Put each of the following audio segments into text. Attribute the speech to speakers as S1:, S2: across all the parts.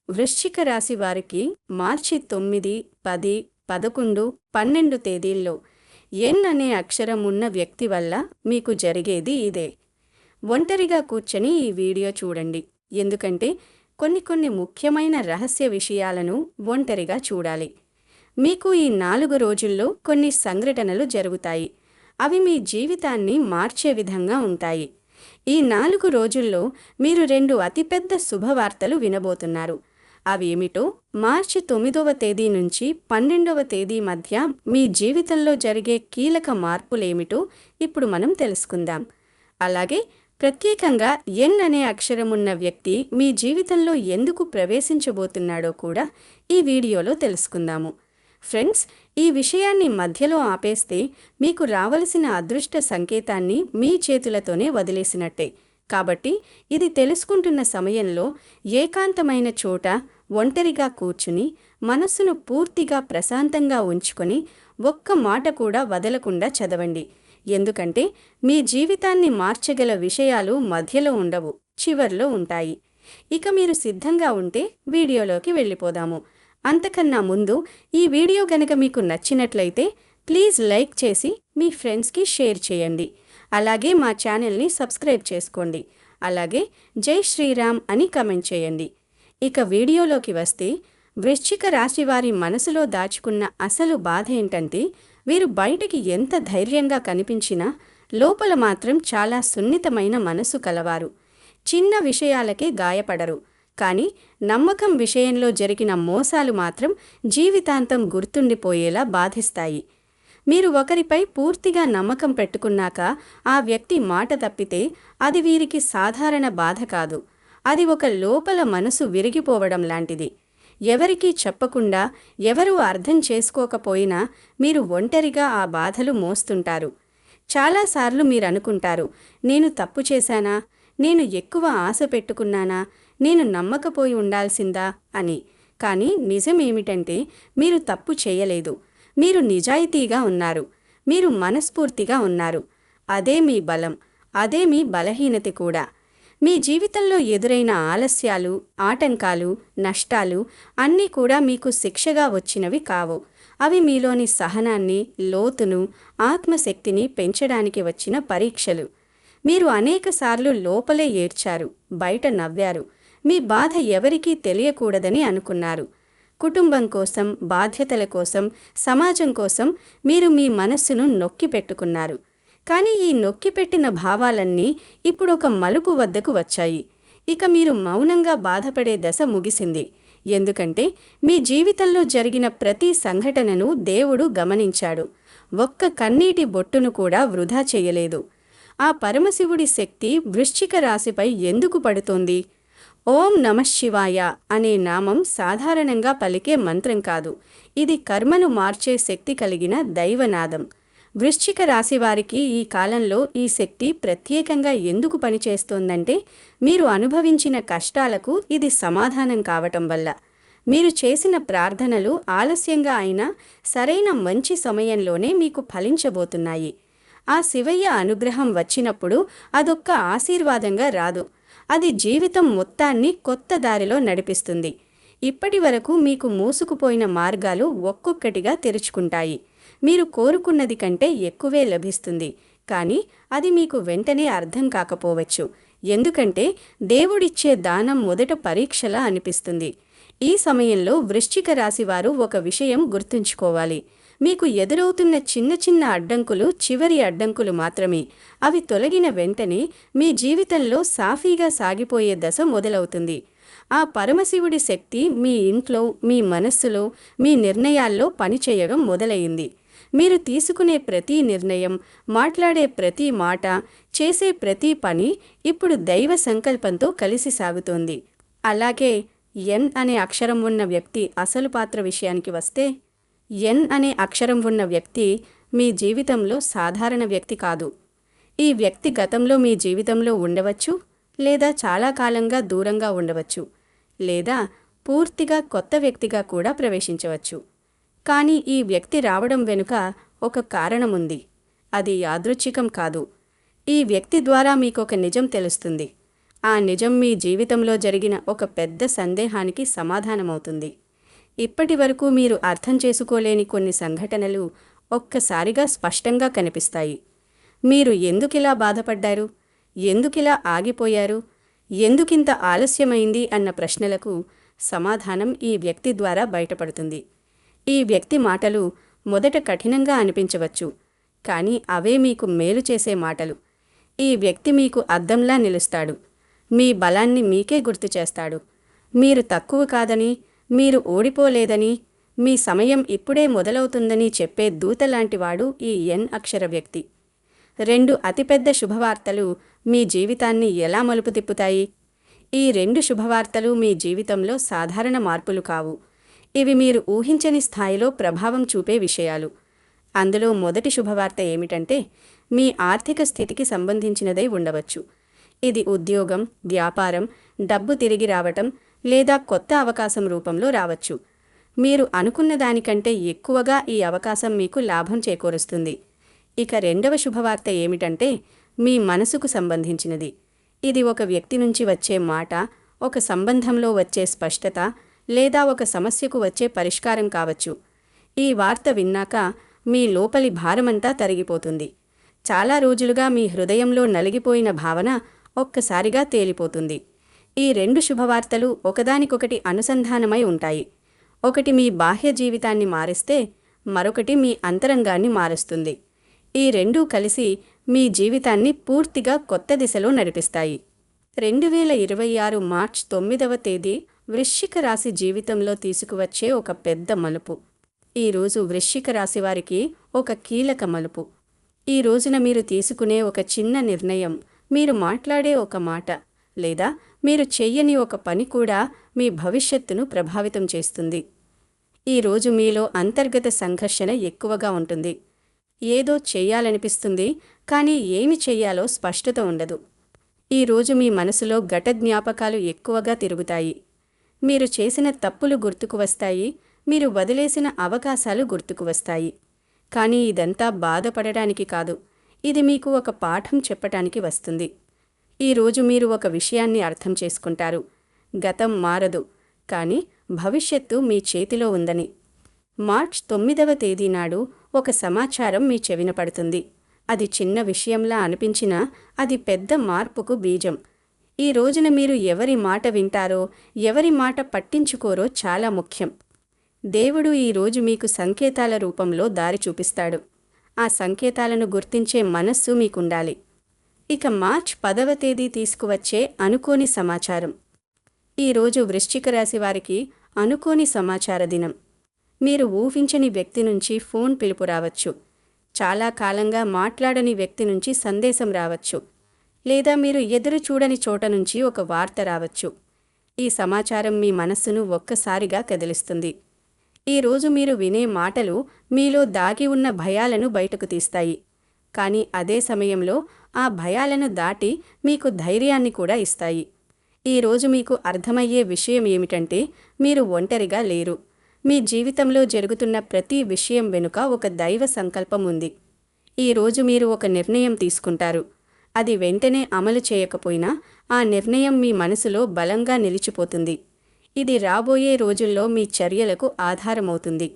S1: వృశ్చిక రాశి వారికి మార్చి 9, 10, 11, 12 తేదీల్లో ఎన్ అనే అక్షరం ఉన్న వ్యక్తి వల్ల మీకు జరిగేది ఇదే. ఒంటరిగా కూర్చొని ఈ వీడియో చూడండి, ఎందుకంటే కొన్ని ముఖ్యమైన రహస్య విషయాలను ఒంటరిగా చూడాలి. మీకు ఈ 4 రోజుల్లో కొన్ని సంఘటనలు జరుగుతాయి. అవి మీ జీవితాన్ని మార్చే విధంగా ఉంటాయి. ఈ 4 రోజుల్లో మీరు 2 అతిపెద్ద శుభవార్తలు వినబోతున్నారు. అవి ఏమిటో మార్చి 9వ తేదీ నుంచి 12వ తేదీ మధ్య మీ జీవితంలో జరిగే కీలక మార్పులేమిటో ఇప్పుడు మనం తెలుసుకుందాం. అలాగే ప్రత్యేకంగా ఎన్ అనే అక్షరమున్న వ్యక్తి మీ జీవితంలో ఎందుకు ప్రవేశించబోతున్నాడో కూడా ఈ వీడియోలో తెలుసుకుందాము. ఫ్రెండ్స్, ఈ విషయాన్ని మధ్యలో ఆపేస్తే మీకు రావలసిన అదృష్ట సంకేతాన్ని మీ చేతులతోనే వదిలేసినట్టే. కాబట్టి ఇది తెలుసుకుంటున్న సమయంలో ఏకాంతమైన చోట ఒంటరిగా కూర్చుని మనస్సును పూర్తిగా ప్రశాంతంగా ఉంచుకొని ఒక్క మాట కూడా వదలకుండా చదవండి. ఎందుకంటే మీ జీవితాన్ని మార్చగల విషయాలు మధ్యలో ఉండవు, చివర్లో ఉంటాయి. ఇక మీరు సిద్ధంగా ఉంటే వీడియోలోకి వెళ్ళిపోదాము. అంతకన్నా ముందు ఈ వీడియో గనక మీకు నచ్చినట్లయితే ప్లీజ్ లైక్ చేసి మీ ఫ్రెండ్స్కి షేర్ చేయండి. అలాగే మా ఛానల్ని సబ్స్క్రైబ్ చేసుకోండి. అలాగే జై శ్రీరామ్ అని కమెంట్ చేయండి. ఇక వీడియోలోకి వస్తే, వృశ్చిక రాశి వారి మనసులో దాచుకున్న అసలు బాధ ఏంటంటే, వీరు బయటికి ఎంత ధైర్యంగా కనిపించినా లోపల మాత్రం చాలా సున్నితమైన మనసు కలవారు. చిన్న విషయాలకే గాయపడరు, కానీ నమ్మకం విషయంలో జరిగిన మోసాలు మాత్రం జీవితాంతం గుర్తుండిపోయేలా బాధిస్తాయి. మీరు ఒకరిపై పూర్తిగా నమ్మకం పెట్టుకున్నాక ఆ వ్యక్తి మాట తప్పితే అది వీరికి సాధారణ బాధ కాదు. అది ఒక లోపల మనసు విరిగిపోవడం లాంటిది. ఎవరికీ చెప్పకుండా, ఎవరూ అర్థం చేసుకోకపోయినా మీరు ఒంటరిగా ఆ బాధలు మోస్తుంటారు. చాలాసార్లు మీరు అనుకుంటారు, నేను తప్పు చేశానా, నేను ఎక్కువ ఆశ పెట్టుకున్నానా, నేను నమ్మకపోయి ఉండాల్సిందా అని. కానీ నిజమేమిటంటే మీరు తప్పు చేయలేదు. మీరు నిజాయితీగా ఉన్నారు. మీరు మనస్ఫూర్తిగా ఉన్నారు. అదే మీ బలం, అదే మీ బలహీనత కూడా. మీ జీవితంలో ఎదురైన ఆలస్యాలు, ఆటంకాలు, నష్టాలు అన్నీ కూడా మీకు శిక్షగా వచ్చినవి కావు. అవి మీలోని సహనాన్ని, లోతును, ఆత్మశక్తిని పెంచడానికి వచ్చిన పరీక్షలు. మీరు అనేకసార్లు లోపలే ఏడ్చారు, బయట నవ్వారు. మీ బాధ ఎవరికీ తెలియకూడదని అనుకున్నారు. కుటుంబం కోసం, బాధ్యతల కోసం, సమాజం కోసం మీరు మీ మనస్సును నొక్కి పెట్టుకున్నారు. కానీ ఈ నొక్కిపెట్టిన భావాలన్నీ ఇప్పుడు ఒక మలుపు వద్దకు వచ్చాయి. ఇక మీరు మౌనంగా బాధపడే దశ ముగిసింది. ఎందుకంటే మీ జీవితంలో జరిగిన ప్రతి సంఘటనను దేవుడు గమనించాడు. ఒక్క కన్నీటి బొట్టును కూడా వృధా చేయలేదు. ఆ పరమశివుడి శక్తి వృశ్చిక రాశిపై ఎందుకు పడుతోంది? ఓం నమఃశివాయ అనే నామం సాధారణంగా పలికే మంత్రం కాదు. ఇది కర్మను మార్చే శక్తి కలిగిన దైవనాదం. వృశ్చిక రాశి వారికి ఈ కాలంలో ఈ శక్తి ప్రత్యేకంగా ఎందుకు పనిచేస్తోందంటే, మీరు అనుభవించిన కష్టాలకు ఇది సమాధానం కావటం వల్ల. మీరు చేసిన ప్రార్థనలు ఆలస్యంగా అయినా సరైన మంచి సమయంలోనే మీకు ఫలించబోతున్నాయి. ఆ శివయ్య అనుగ్రహం వచ్చినప్పుడు అదొక్క ఆశీర్వాదంగా రాదు, అది జీవితం మొత్తాన్ని కొత్త దారిలో నడిపిస్తుంది. ఇప్పటి వరకు మీకు మూసుకుపోయిన మార్గాలు ఒక్కొక్కటిగా తెరుచుకుంటాయి. మీరు కోరుకున్నది కంటే ఎక్కువే లభిస్తుంది. కానీ అది మీకు వెంటనే అర్థం కాకపోవచ్చు. ఎందుకంటే దేవుడిచ్చే దానం మొదట పరీక్షలా అనిపిస్తుంది. ఈ సమయంలో వృశ్చిక రాశివారు ఒక విషయం గుర్తుంచుకోవాలి. మీకు ఎదురవుతున్న చిన్న అడ్డంకులు చివరి అడ్డంకులు మాత్రమే. అవి తొలగిన వెంటనే మీ జీవితంలో సాఫీగా సాగిపోయే దశ మొదలవుతుంది. ఆ పరమశివుడి శక్తి మీ ఇంట్లో, మీ మనస్సులో, మీ నిర్ణయాల్లో పనిచేయడం మొదలయ్యింది. మీరు తీసుకునే ప్రతి నిర్ణయం, మాట్లాడే ప్రతి మాట, చేసే ప్రతి పని ఇప్పుడు దైవ సంకల్పంతో కలిసి సాగుతోంది. అలాగే ఎన్ అనే అక్షరం ఉన్న వ్యక్తి అసలు పాత్ర విషయానికి వస్తే, ఎన్ అనే అక్షరం ఉన్న వ్యక్తి మీ జీవితంలో సాధారణ వ్యక్తి కాదు. ఈ వ్యక్తి గతంలో మీ జీవితంలో ఉండవచ్చు, లేదా చాలా కాలంగా దూరంగా ఉండవచ్చు, లేదా పూర్తిగా కొత్త వ్యక్తిగా కూడా ప్రవేశించవచ్చు. కానీ ఈ వ్యక్తి రావడం వెనుక ఒక కారణం ఉంది. అది యాదృచ్ఛికం కాదు. ఈ వ్యక్తి ద్వారా మీకొక నిజం తెలుస్తుంది. ఆ నిజం మీ జీవితంలో జరిగిన ఒక పెద్ద సందేహానికి సమాధానమవుతుంది. ఇప్పటి వరకు మీరు అర్థం చేసుకోలేని కొన్ని సంఘటనలు ఒక్కసారిగా స్పష్టంగా కనిపిస్తాయి. మీరు ఎందుకిలా బాధపడ్డారు, ఎందుకిలా ఆగిపోయారు, ఎందుకింత ఆలస్యమైంది అన్న ప్రశ్నలకు సమాధానం ఈ వ్యక్తి ద్వారా బయటపడుతుంది. ఈ వ్యక్తి మాటలు మొదట కఠినంగా అనిపించవచ్చు, కానీ అవే మీకు మేలు చేసే మాటలు. ఈ వ్యక్తి మీకు అద్దంలా నిలుస్తాడు. మీ బలాన్ని మీకే గుర్తు చేస్తాడు. మీరు తక్కువ కాదని, మీరు ఓడిపోలేదని, మీ సమయం ఇప్పుడే మొదలవుతుందని చెప్పే దూతలాంటివాడు ఈ ఎన్ అక్షర వ్యక్తి. 2 అతిపెద్ద శుభవార్తలు మీ జీవితాన్ని ఎలా మలుపు తిప్పుతాయి? ఈ 2 శుభవార్తలు మీ జీవితంలో సాధారణ మార్పులు కావు. ఇవి మీరు ఊహించని స్థాయిలో ప్రభావం చూపే విషయాలు. అందులో మొదటి శుభవార్త ఏమిటంటే, మీ ఆర్థిక స్థితికి సంబంధించినదై ఉండవచ్చు. ఇది ఉద్యోగం, వ్యాపారం, డబ్బు తిరిగి రావటం లేదా కొత్త అవకాశం రూపంలో రావచ్చు. మీరు అనుకున్న దానికంటే ఎక్కువగా ఈ అవకాశం మీకు లాభం చేకూరుస్తుంది. ఇక రెండవ శుభవార్త ఏమిటంటే, మీ మనసుకు సంబంధించినది. ఇది ఒక వ్యక్తి నుంచి వచ్చే మాట, ఒక సంబంధంలో వచ్చే స్పష్టత లేదా ఒక సమస్యకు వచ్చే పరిష్కారం కావచ్చు. ఈ వార్త విన్నాక మీ లోపలి భారమంతా తరిగిపోతుంది. చాలా రోజులుగా మీ హృదయంలో నలిగిపోయిన భావన ఒక్కసారిగా తేలిపోతుంది. ఈ 2 శుభవార్తలు ఒకదానికొకటి అనుసంధానమై ఉంటాయి. ఒకటి మీ బాహ్య జీవితాన్ని మారిస్తే మరొకటి మీ అంతరంగాన్ని మారుస్తుంది. ఈ 2 కలిసి మీ జీవితాన్ని పూర్తిగా కొత్త దిశలో నడిపిస్తాయి. 2026 మార్చ్ 9వ తేదీ వృశ్చిక రాశి జీవితంలో తీసుకువచ్చే ఒక పెద్ద మలుపు. ఈరోజు వృశ్చిక రాశి వారికి ఒక కీలక మలుపు. ఈ రోజున మీరు తీసుకునే ఒక చిన్న నిర్ణయం, మీరు మాట్లాడే ఒక మాట లేదా మీరు చెయ్యని ఒక పని కూడా మీ భవిష్యత్తును ప్రభావితం చేస్తుంది. ఈరోజు మీలో అంతర్గత సంఘర్షణ ఎక్కువగా ఉంటుంది. ఏదో చెయ్యాలనిపిస్తుంది, కానీ ఏమి చెయ్యాలో స్పష్టత ఉండదు. ఈరోజు మీ మనసులో గత జ్ఞాపకాలు ఎక్కువగా తిరుగుతాయి. మీరు చేసిన తప్పులు గుర్తుకు వస్తాయి, మీరు వదిలేసిన అవకాశాలు గుర్తుకు వస్తాయి. కానీ ఇదంతా బాధపడడానికి కాదు, ఇది మీకు ఒక పాఠం చెప్పటానికి వస్తుంది. ఈరోజు మీరు ఒక విషయాన్ని అర్థం చేసుకుంటారు. గతం మారదు, కానీ భవిష్యత్తు మీ చేతిలో ఉందని. మార్చ్ 9వ తేదీ నాడు ఒక సమాచారం మీ చెవిన పడుతుంది. అది చిన్న విషయంలా అనిపించినా అది పెద్ద మార్పుకు బీజం. ఈ రోజున మీరు ఎవరి మాట వింటారో, ఎవరి మాట పట్టించుకోరో చాలా ముఖ్యం. దేవుడు ఈరోజు మీకు సంకేతాల రూపంలో దారి చూపిస్తాడు. ఆ సంకేతాలను గుర్తించే మనస్సు మీకుండాలి. ఇక మార్చ్ 10వ తేదీ తీసుకువచ్చే అనుకోని సమాచారం. ఈరోజు వృశ్చిక రాశి వారికి అనుకోని సమాచార దినం. మీరు ఊహించని వ్యక్తి నుంచి ఫోన్ పిలుపు రావచ్చు. చాలా కాలంగా మాట్లాడని వ్యక్తి నుంచి సందేశం రావచ్చు. లేదా మీరు ఎదురు చూడని చోట నుంచి ఒక వార్త రావచ్చు. ఈ సమాచారం మీ మనస్సును ఒక్కసారిగా కదిలిస్తుంది. ఈరోజు మీరు వినే మాటలు మీలో దాగి ఉన్న భయాలను బయటకు తీస్తాయి. కానీ అదే సమయంలో ఆ భయాలను దాటి మీకు ధైర్యాన్ని కూడా ఇస్తాయి. ఈరోజు మీకు అర్థమయ్యే విషయం ఏమిటంటే, మీరు ఒంటరిగా లేరు. మీ జీవితంలో జరుగుతున్న ప్రతి విషయం వెనుక ఒక దైవ సంకల్పం ఉంది. ఈరోజు మీరు ఒక నిర్ణయం తీసుకుంటారు. అది వెంటనే అమలు చేయకపోయినా ఆ నిర్ణయం మీ మనసులో బలంగా నిలిచిపోతుంది. ఇది రాబోయే రోజుల్లో మీ చర్యలకు ఆధారమవుతుంది.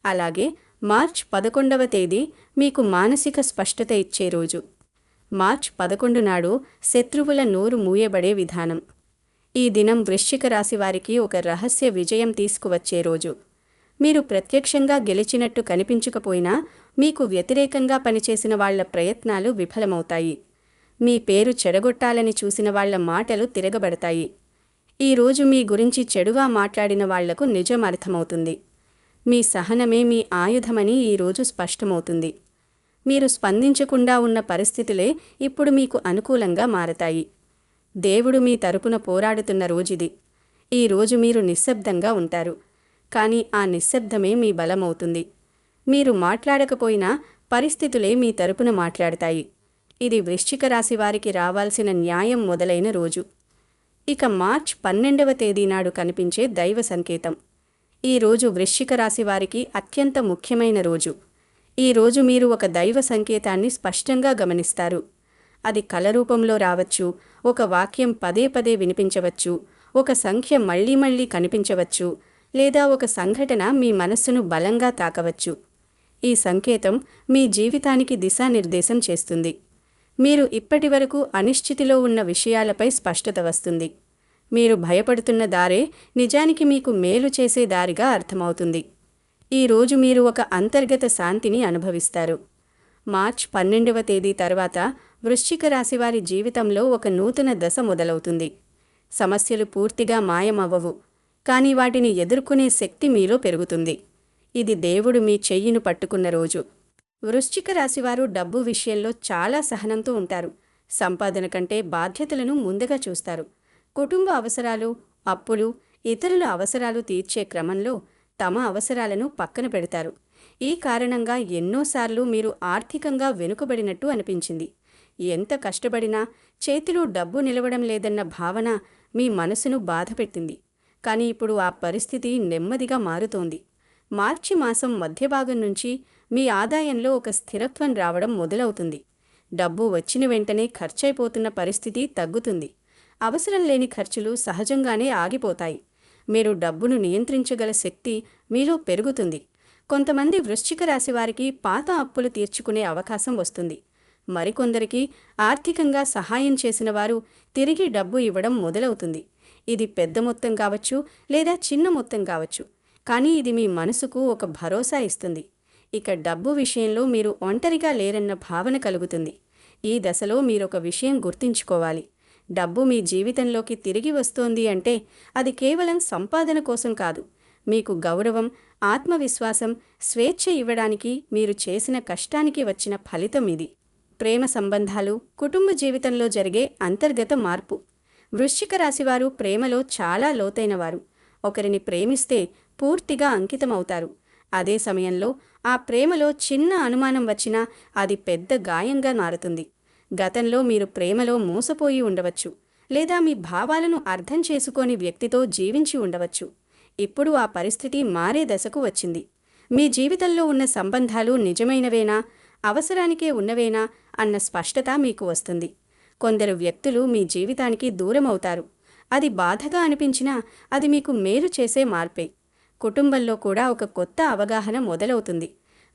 S1: అలాగే మార్చ్ 11వ తేదీ మీకు మానసిక స్పష్టత ఇచ్చే రోజు. మార్చ్ 11 నాడు శత్రువుల నోరు మూయబడే విధానం. ఈ దినం వృశ్చిక రాశి వారికి ఒక రహస్య విజయం తీసుకువచ్చే రోజు. మీరు ప్రత్యక్షంగా గెలిచినట్టు కనిపించకపోయినా మీకు వ్యతిరేకంగా పనిచేసిన వాళ్ల ప్రయత్నాలు విఫలమవుతాయి. మీ పేరు చెడగొట్టాలని చూసిన వాళ్ల మాటలు తిరగబడతాయి. ఈరోజు మీ గురించి చెడుగా మాట్లాడిన వాళ్లకు నిజం అర్థమవుతుంది. మీ సహనమే మీ ఆయుధమని ఈరోజు స్పష్టమవుతుంది. మీరు స్పందించకుండా ఉన్న పరిస్థితులే ఇప్పుడు మీకు అనుకూలంగా మారతాయి. దేవుడు మీ తరపున పోరాడుతున్న రోజుది. ఈరోజు మీరు నిశ్శబ్దంగా ఉంటారు, కానీ ఆ నిశ్శబ్దమే మీ బలమవుతుంది. మీరు మాట్లాడకపోయినా పరిస్థితులే మీ తరపున మాట్లాడతాయి. ఇది వృశ్చిక రాశి వారికి రావాల్సిన న్యాయం మొదలైన రోజు. ఇక మార్చ్ 12వ తేదీ నాడు కనిపించే దైవ సంకేతం. ఈ రోజు వృశ్చిక రాశి వారికి అత్యంత ముఖ్యమైన రోజు. ఈరోజు మీరు ఒక దైవ సంకేతాన్ని స్పష్టంగా గమనిస్తారు. అది కల రూపంలో రావచ్చు, ఒక వాక్యం పదే పదే వినిపించవచ్చు, ఒక సంఖ్య మళ్లీ మళ్లీ కనిపించవచ్చు, లేదా ఒక సంఘటన మీ మనస్సును బలంగా తాకవచ్చు. ఈ సంకేతం మీ జీవితానికి దిశానిర్దేశం చేస్తుంది. మీరు ఇప్పటివరకు అనిశ్చితిలో ఉన్న విషయాలపై స్పష్టత వస్తుంది. మీరు భయపడుతున్న దారే నిజానికి మీకు మేలు చేసే దారిగా అర్థమవుతుంది. ఈరోజు మీరు ఒక అంతర్గత శాంతిని అనుభవిస్తారు. మార్చ్ 12వ తేదీ తర్వాత వృశ్చిక రాశివారి జీవితంలో ఒక నూతన దశ మొదలవుతుంది. సమస్యలు పూర్తిగా మాయమవ్వవు, కానీ వాటిని ఎదుర్కొనే శక్తి మీలో పెరుగుతుంది. ఇది దేవుడు మీ చెయ్యిను పట్టుకున్న రోజు. వృశ్చిక రాశివారు డబ్బు విషయంలో చాలా సహనంతో ఉంటారు. సంపాదన కంటే బాధ్యతలను ముందుగా చూస్తారు. కుటుంబ అవసరాలు, అప్పులు, ఇతరుల అవసరాలు తీర్చే క్రమంలో తమ అవసరాలను పక్కన పెడతారు. ఈ కారణంగా ఎన్నోసార్లు మీరు ఆర్థికంగా వెనుకబడినట్టు అనిపించింది. ఎంత కష్టపడినా చేతిలో డబ్బు నిలవడం లేదన్న భావన మీ మనసును బాధపెట్టింది. కానీ ఇప్పుడు ఆ పరిస్థితి నెమ్మదిగా మారుతోంది. మార్చి మాసం మధ్యభాగం నుంచి మీ ఆదాయంలో ఒక స్థిరత్వం రావడం మొదలవుతుంది. డబ్బు వచ్చిన వెంటనే ఖర్చయిపోతున్న పరిస్థితి తగ్గుతుంది. అవసరం లేని ఖర్చులు సహజంగానే ఆగిపోతాయి. మీరు డబ్బును నియంత్రించగల శక్తి మీలో పెరుగుతుంది. కొంతమంది వృశ్చిక రాశి వారికి పాత అప్పులు తీర్చుకునే అవకాశం వస్తుంది. మరికొందరికి ఆర్థికంగా సహాయం చేసిన వారు తిరిగి డబ్బు ఇవ్వడం మొదలవుతుంది. ఇది పెద్ద మొత్తం కావచ్చు, లేదా చిన్న మొత్తం కావచ్చు, కానీ ఇది మీ మనసుకు ఒక భరోసా ఇస్తుంది. ఇక డబ్బు విషయంలో మీరు ఒంటరిగా లేరన్న భావన కలుగుతుంది. ఈ దశలో మీరొక విషయం గుర్తుంచుకోవాలి. డబ్బు మీ జీవితంలోకి తిరిగి వస్తోంది అంటే అది కేవలం సంపాదన కోసం కాదు. మీకు గౌరవం, ఆత్మవిశ్వాసం, స్వేచ్ఛ ఇవ్వడానికి మీరు చేసిన కష్టానికి వచ్చిన ఫలితం ఇది. ప్రేమ సంబంధాలు, కుటుంబ జీవితంలో జరిగే అంతర్గత మార్పు. వృశ్చిక రాశివారు ప్రేమలో చాలా లోతైనవారు. ఒకరిని ప్రేమిస్తే పూర్తిగా అంకితమవుతారు. అదే సమయంలో ఆ ప్రేమలో చిన్న అనుమానం వచ్చినా అది పెద్ద గాయంగా మారుతుంది. గతంలో మీరు ప్రేమలో మోసపోయి ఉండవచ్చు, లేదా మీ భావాలను అర్థం చేసుకోని వ్యక్తితో జీవించి ఉండవచ్చు. ఇప్పుడు ఆ పరిస్థితి మారే దశకు వచ్చింది. మీ జీవితంలో ఉన్న సంబంధాలు నిజమైనవేనా, అవసరానికే ఉన్నవేనా అన్న స్పష్టత మీకు వస్తుంది. కొందరు వ్యక్తులు మీ జీవితానికి దూరం అవుతారు. అది బాధగా అనిపించినా అది మీకు మేలు చేసే మార్పే. కుటుంబంలో కూడా ఒక కొత్త అవగాహన మొదలవుతుంది.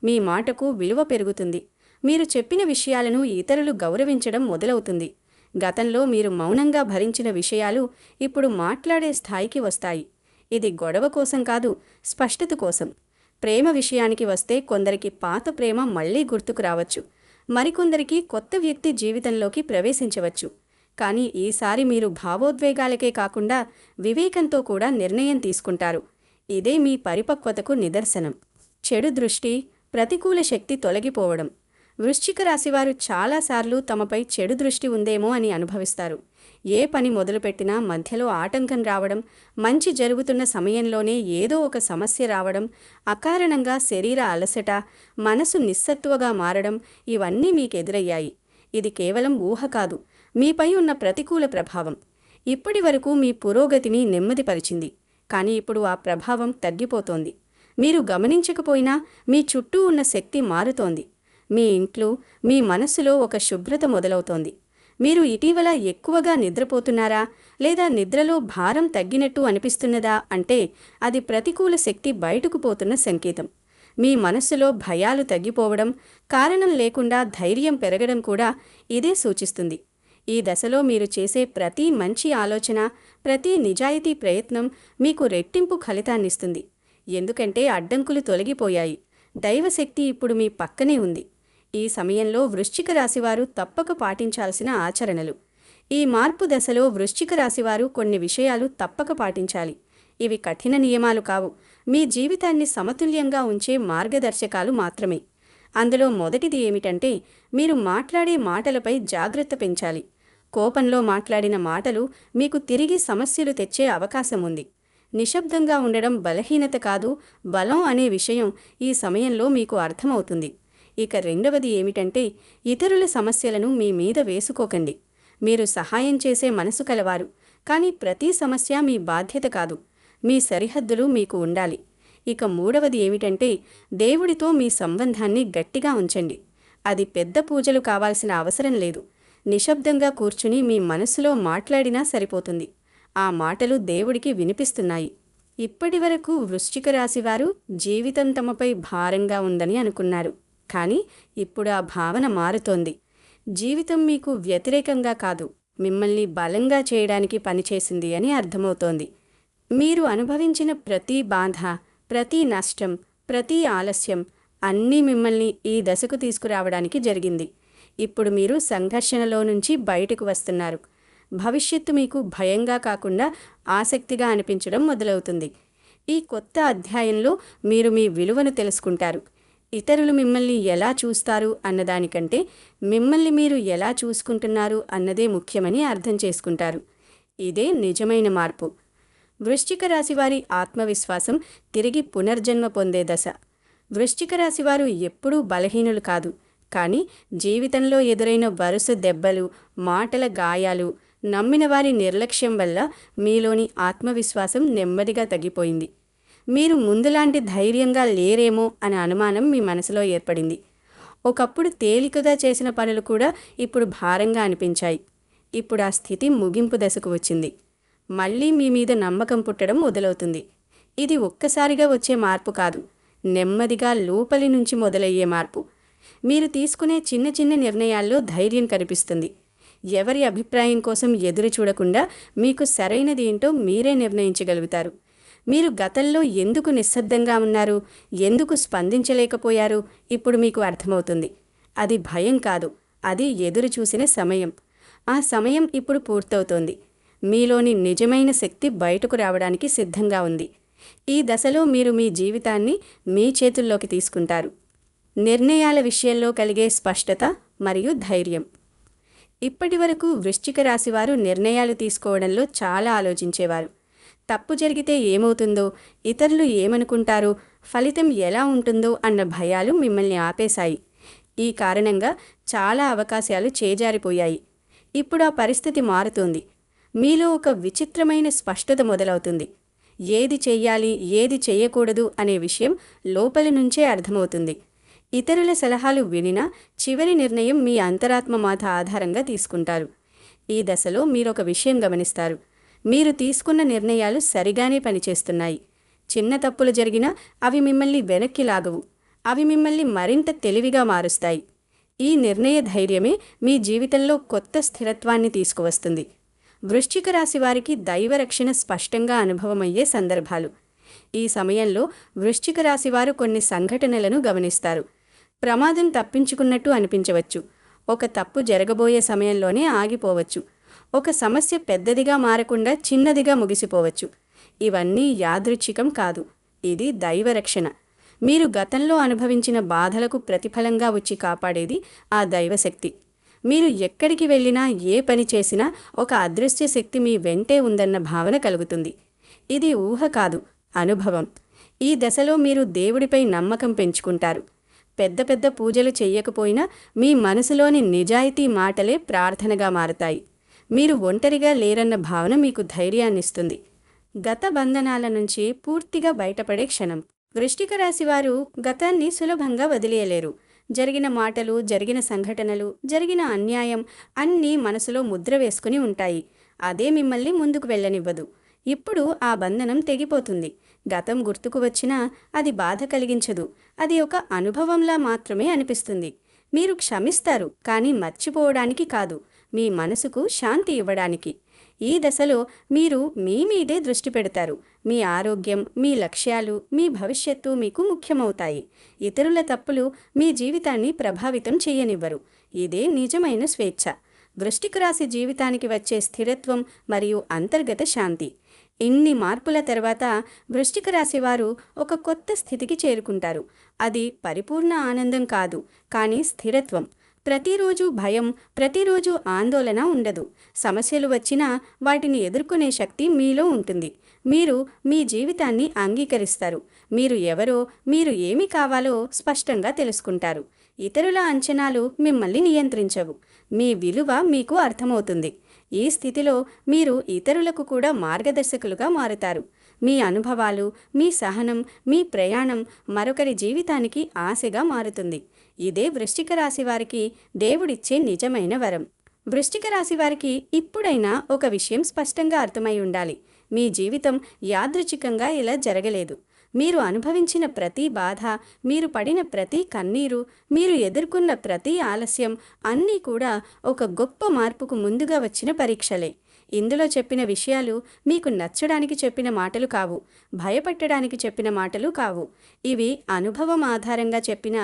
S1: మీ మాటకు విలువ పెరుగుతుంది. మీరు చెప్పిన విషయాలను ఇతరులు గౌరవించడం మొదలవుతుంది. గతంలో మీరు మౌనంగా భరించిన విషయాలు ఇప్పుడు మాట్లాడే స్థాయికి వస్తాయి. ఇది గొడవ కోసం కాదు, స్పష్టత కోసం. ప్రేమ విషయానికి వస్తే కొందరికి పాత ప్రేమ మళ్లీ గుర్తుకు రావచ్చు. మరికొందరికి కొత్త వ్యక్తి జీవితంలోకి ప్రవేశించవచ్చు. కానీ ఈసారి మీరు భావోద్వేగాలకే కాకుండా వివేకంతో కూడా నిర్ణయం తీసుకుంటారు. ఇదే మీ పరిపక్వతకు నిదర్శనం. చెడు దృష్టి, ప్రతికూల శక్తి తొలగిపోవడం. వృశ్చిక రాశివారు చాలాసార్లు తమపై చెడు దృష్టి ఉందేమో అని అనుభవిస్తారు. ఏ పని మొదలుపెట్టినా మధ్యలో ఆటంకం రావడం, మంచి జరుగుతున్న సమయంలోనే ఏదో ఒక సమస్య రావడం, అకారణంగా శరీర అలసట, మనసు నిస్సత్తువగా మారడం ఇవన్నీ మీకెదురయ్యాయి. ఇది కేవలం ఊహ కాదు, మీపై ఉన్న ప్రతికూల ప్రభావం. ఇప్పటి వరకు మీ పురోగతిని నెమ్మదిపరిచింది, కానీ ఇప్పుడు ఆ ప్రభావం తగ్గిపోతోంది. మీరు గమనించకపోయినా మీ చుట్టూ ఉన్న శక్తి మారుతోంది. మీ ఇంట్లో, మీ మనస్సులో ఒక శుభ్రత మొదలవుతోంది. మీరు ఇటీవల ఎక్కువగా నిద్రపోతున్నారా, లేదా నిద్రలో భారం తగ్గినట్టు అనిపిస్తున్నదా అంటే అది ప్రతికూల శక్తి బయటకు పోతున్న సంకేతం. మీ మనస్సులో భయాలు తగ్గిపోవడం, కారణం లేకుండా ధైర్యం పెరగడం కూడా ఇదే సూచిస్తుంది. ఈ దశలో మీరు చేసే ప్రతి మంచి ఆలోచన, ప్రతి నిజాయితీ ప్రయత్నం మీకు రెట్టింపు ఫలితాన్నిస్తుంది. ఎందుకంటే అడ్డంకులు తొలగిపోయాయి. దైవశక్తి ఇప్పుడు మీ పక్కనే ఉంది. ఈ సమయంలో వృశ్చిక రాశివారు తప్పక పాటించాల్సిన ఆచరణలు. ఈ మార్పు దశలో వృశ్చిక రాశివారు కొన్ని విషయాలు తప్పక పాటించాలి. ఇవి కఠిన నియమాలు కావు, మీ జీవితాన్ని సమతుల్యంగా ఉంచే మార్గదర్శకాలు మాత్రమే. అందులో మొదటిది ఏమిటంటే మీరు మాట్లాడే మాటలపై జాగ్రత్త పెంచాలి. కోపంలో మాట్లాడిన మాటలు మీకు తిరిగి సమస్యలు తెచ్చే అవకాశం ఉంది. నిశ్శబ్దంగా ఉండడం బలహీనత కాదు, బలం అనే విషయం ఈ సమయంలో మీకు అర్థమవుతుంది. ఇక రెండవది ఏమిటంటే ఇతరుల సమస్యలను మీ మీద వేసుకోకండి. మీరు సహాయం చేసే మనసు కలవారు, కానీ ప్రతి సమస్య మీ బాధ్యత కాదు. మీ సరిహద్దులు మీకు ఉండాలి. ఇక మూడవది ఏమిటంటే, దేవుడితో మీ సంబంధాన్ని గట్టిగా ఉంచండి. అది పెద్ద పూజలు కావాల్సిన అవసరం లేదు. నిశ్శబ్దంగా కూర్చుని మీ మనసులో మాట్లాడినా సరిపోతుంది. ఆ మాటలు దేవుడికి వినిపిస్తున్నాయి. ఇప్పటివరకు వృశ్చిక రాశివారు జీవితం తమపై భారంగా ఉందని అనుకున్నారు. కానీ ఇప్పుడు ఆ భావన మారుతోంది. జీవితం మీకు వ్యతిరేకంగా కాదు, మిమ్మల్ని బలంగా చేయడానికి పనిచేసింది అని అర్థమవుతోంది. మీరు అనుభవించిన ప్రతి బాధ, ప్రతి నష్టం, ప్రతి ఆలస్యం అన్నీ మిమ్మల్ని ఈ దశకు తీసుకురావడానికి జరిగింది. ఇప్పుడు మీరు సంఘర్షణలో నుంచి బయటకు వస్తున్నారు. భవిష్యత్తు మీకు భయంగా కాకుండా ఆసక్తిగా అనిపించడం మొదలవుతుంది. ఈ కొత్త అధ్యాయంలో మీరు మీ విలువను తెలుసుకుంటారు. ఇతరులు మిమ్మల్ని ఎలా చూస్తారు అన్నదానికంటే మిమ్మల్ని మీరు ఎలా చూసుకుంటున్నారు అన్నదే ముఖ్యమని అర్థం చేసుకుంటారు. ఇదే నిజమైన మార్పు. వృశ్చిక రాశివారి ఆత్మవిశ్వాసం తిరిగి పునర్జన్మ పొందే దశ. వృశ్చిక రాశివారు ఎప్పుడూ బలహీనులు కాదు. కానీ జీవితంలో ఎదురైన వరుస దెబ్బలు, మాటల గాయాలు, నమ్మిన వారి నిర్లక్ష్యం వల్ల మీలోని ఆత్మవిశ్వాసం నెమ్మదిగా తగ్గిపోయింది. మీరు ముందులాంటి ధైర్యంగా లేరేమో అనే అనుమానం మీ మనసులో ఏర్పడింది. ఒకప్పుడు తేలికగా చేసిన పనులు కూడా ఇప్పుడు భారంగా అనిపించాయి. ఇప్పుడు ఆ స్థితి ముగింపు దశకు వచ్చింది. మళ్ళీ మీ మీద నమ్మకం పుట్టడం మొదలవుతుంది. ఇది ఒక్కసారిగా వచ్చే మార్పు కాదు, నెమ్మదిగా లోపలి నుంచి మొదలయ్యే మార్పు. మీరు తీసుకునే చిన్న చిన్న నిర్ణయాల్లో ధైర్యం కనిపిస్తుంది. ఎవరి అభిప్రాయం కోసం ఎదురు చూడకుండా మీకు సరైనది ఏంటో మీరే నిర్ణయించగలుగుతారు. మీరు గతంలో ఎందుకు నిశ్శబ్దంగా ఉన్నారు, ఎందుకు స్పందించలేకపోయారు ఇప్పుడు మీకు అర్థమవుతుంది. అది భయం కాదు, అది ఎదురు చూసిన సమయం. ఆ సమయం ఇప్పుడు పూర్తవుతోంది. మీలోని నిజమైన శక్తి బయటకు రావడానికి సిద్ధంగా ఉంది. ఈ దశలో మీరు మీ జీవితాన్ని మీ చేతుల్లోకి తీసుకుంటారు. నిర్ణయాల విషయంలో కలిగే స్పష్టత మరియు ధైర్యం. ఇప్పటివరకు వృశ్చిక రాశివారు నిర్ణయాలు తీసుకోవడంలో చాలా ఆలోచించేవారు. తప్పు జరిగితే ఏమవుతుందో, ఇతరులు ఏమనుకుంటారో, ఫలితం ఎలా ఉంటుందో అన్న భయాలు మిమ్మల్ని ఆపేశాయి. ఈ కారణంగా చాలా అవకాశాలు చేజారిపోయాయి. ఇప్పుడు ఆ పరిస్థితి మారుతోంది. మీలో ఒక విచిత్రమైన స్పష్టత మొదలవుతుంది. ఏది చెయ్యాలి, ఏది చెయ్యకూడదు అనే విషయం లోపలి నుంచే అర్థమవుతుంది. ఇతరుల సలహాలు వినినా చివరి నిర్ణయం మీ అంతరాత్మ మాట ఆధారంగా తీసుకుంటారు. ఈ దశలో మీరొక విషయం గమనిస్తారు. మీరు తీసుకున్న నిర్ణయాలు సరిగానే పనిచేస్తున్నాయి. చిన్న తప్పులు జరిగినా అవి మిమ్మల్ని వెనక్కి లాగవు. అవి మిమ్మల్ని మరింత తెలివిగా మారుస్తాయి. ఈ నిర్ణయ ధైర్యమే మీ జీవితంలో కొత్త స్థిరత్వాన్ని తీసుకువస్తుంది. వృశ్చిక రాశి వారికి దైవరక్షణ స్పష్టంగా అనుభవమయ్యే సందర్భాలు. ఈ సమయంలో వృశ్చిక రాశివారు కొన్ని సంఘటనలను గమనిస్తారు. ప్రమాదం తప్పించుకున్నట్టు అనిపించవచ్చు. ఒక తప్పు జరగబోయే సమయంలోనే ఆగిపోవచ్చు. ఒక సమస్య పెద్దదిగా మారకుండా చిన్నదిగా ముగిసిపోవచ్చు. ఇవన్నీ యాదృచ్ఛికం కాదు, ఇది దైవరక్షణ. మీరు గతంలో అనుభవించిన బాధలకు ప్రతిఫలంగా వచ్చి కాపాడేది ఆ దైవశక్తి. మీరు ఎక్కడికి వెళ్ళినా, ఏ పని చేసినా ఒక అదృశ్య శక్తి మీ వెంటే ఉందన్న భావన కలుగుతుంది. ఇది ఊహ కాదు, అనుభవం. ఈ దశలో మీరు దేవుడిపై నమ్మకం పెంచుకుంటారు. పెద్ద పెద్ద పూజలు చెయ్యకపోయినా మీ మనసులోని నిజాయితీ మాటలే ప్రార్థనగా మారతాయి. మీరు ఒంటరిగా లేరన్న భావన మీకు ధైర్యాన్నిస్తుంది. గత బంధనాల నుంచి పూర్తిగా బయటపడే క్షణం. వృశ్చిక రాశివారు గతాన్ని సులభంగా వదిలేయలేరు. జరిగిన మాటలు, జరిగిన సంఘటనలు, జరిగిన అన్యాయం అన్నీ మనసులో ముద్ర వేసుకుని ఉంటాయి. అదే మిమ్మల్ని ముందుకు వెళ్ళనివ్వదు. ఇప్పుడు ఆ బంధనం తెగిపోతుంది. గతం గుర్తుకు వచ్చినా అది బాధ కలిగించదు. అది ఒక అనుభవంలా మాత్రమే అనిపిస్తుంది. మీరు క్షమిస్తారు, కానీ మర్చిపోవడానికి కాదు, మీ మనసుకు శాంతి ఇవ్వడానికి. ఈ దశలో మీరు మీ మీదే దృష్టి పెడతారు. మీ ఆరోగ్యం, మీ లక్ష్యాలు, మీ భవిష్యత్తు మీకు ముఖ్యమవుతాయి. ఇతరుల తప్పులు మీ జీవితాన్ని ప్రభావితం చేయనివ్వరు. ఇదే నిజమైన స్వేచ్ఛ. వృశ్చిక రాశి జీవితానికి వచ్చే స్థిరత్వం మరియు అంతర్గత శాంతి. ఇన్ని మార్పుల తర్వాత వృశ్చిక రాశి వారు ఒక కొత్త స్థితికి చేరుకుంటారు. అది పరిపూర్ణ ఆనందం కాదు, కానీ స్థిరత్వం. ప్రతిరోజు భయం, ప్రతిరోజు ఆందోళన ఉండదు. సమస్యలు వచ్చినా వాటిని ఎదుర్కొనే శక్తి మీలో ఉంటుంది. మీరు మీ జీవితాన్ని అంగీకరిస్తారు. మీరు ఎవరో, మీరు ఏమి కావాలో స్పష్టంగా తెలుసుకుంటారు. ఇతరుల అంచనాలు మిమ్మల్ని నియంత్రించవు. మీ విలువ మీకు అర్థమవుతుంది. ఈ స్థితిలో మీరు ఇతరులకు కూడా మార్గదర్శకులుగా మారుతారు. మీ అనుభవాలు, మీ సహనం, మీ ప్రయాణం మరొకరి జీవితానికి ఆశగా మారుతుంది. ఇదే వృశ్చిక రాశి వారికి దేవుడిచ్చే నిజమైన వరం. వృశ్చిక రాశి వారికి ఇప్పుడైనా ఒక విషయం స్పష్టంగా అర్థమై ఉండాలి. మీ జీవితం యాదృచ్ఛికంగా ఇలా జరగలేదు. మీరు అనుభవించిన ప్రతి బాధ, మీరు పడిన ప్రతి కన్నీరు, మీరు ఎదుర్కొన్న ప్రతి ఆలస్యం అన్నీ కూడా ఒక గొప్ప మార్పుకు ముందుగా వచ్చిన పరీక్షలే. ఇందులో చెప్పిన విషయాలు మీకు నచ్చడానికి చెప్పిన మాటలు కావు, భయపెట్టడానికి చెప్పిన మాటలు కావు. ఇవి అనుభవం ఆధారంగా చెప్పిన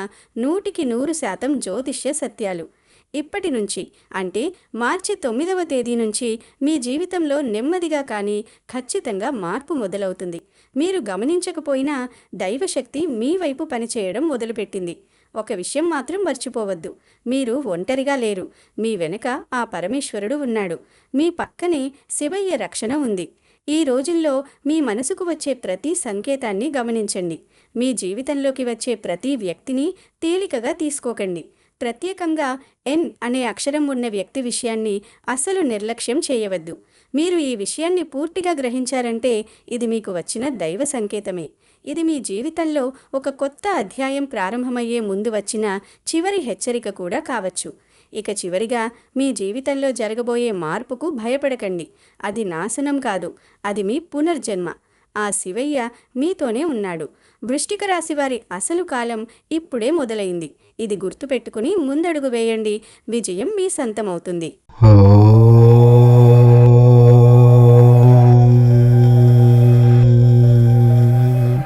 S1: 100% జ్యోతిష్య సత్యాలు. ఇప్పటి నుంచి అంటే మార్చి 9వ తేదీ నుంచి మీ జీవితంలో నెమ్మదిగా కానీ ఖచ్చితంగా మార్పు మొదలవుతుంది. మీరు గమనించకపోయినా దైవశక్తి మీ వైపు పనిచేయడం మొదలుపెట్టింది. ఒక విషయం మాత్రం మర్చిపోవద్దు, మీరు ఒంటరిగా లేరు. మీ వెనుక ఆ పరమేశ్వరుడు ఉన్నాడు. మీ పక్కనే శివయ్య రక్షణ ఉంది. ఈ రోజుల్లో మీ మనసుకు వచ్చే ప్రతి సంకేతాన్ని గమనించండి. మీ జీవితంలోకి వచ్చే ప్రతి వ్యక్తిని తేలికగా తీసుకోకండి. ప్రత్యేకంగా ఎన్ అనే అక్షరం ఉన్న వ్యక్తి విషయాన్ని అస్సలు నిర్లక్ష్యం చేయవద్దు. మీరు ఈ విషయాన్ని పూర్తిగా గ్రహించారంటే ఇది మీకు వచ్చిన దైవ సంకేతమే. ఇది మీ జీవితంలో ఒక కొత్త అధ్యాయం ప్రారంభమయ్యే ముందు వచ్చిన చివరి హెచ్చరిక కూడా కావచ్చు. ఇక చివరిగా మీ జీవితంలో జరగబోయే మార్పుకు భయపడకండి. అది నాశనం కాదు, అది మీ పునర్జన్మ. ఆ శివయ్య మీతోనే ఉన్నాడు. వృశ్చిక రాశి వారి అసలు కాలం ఇప్పుడే మొదలైంది. ఇది గుర్తుపెట్టుకుని ముందడుగు వేయండి. విజయం మీ సొంతమవుతుంది.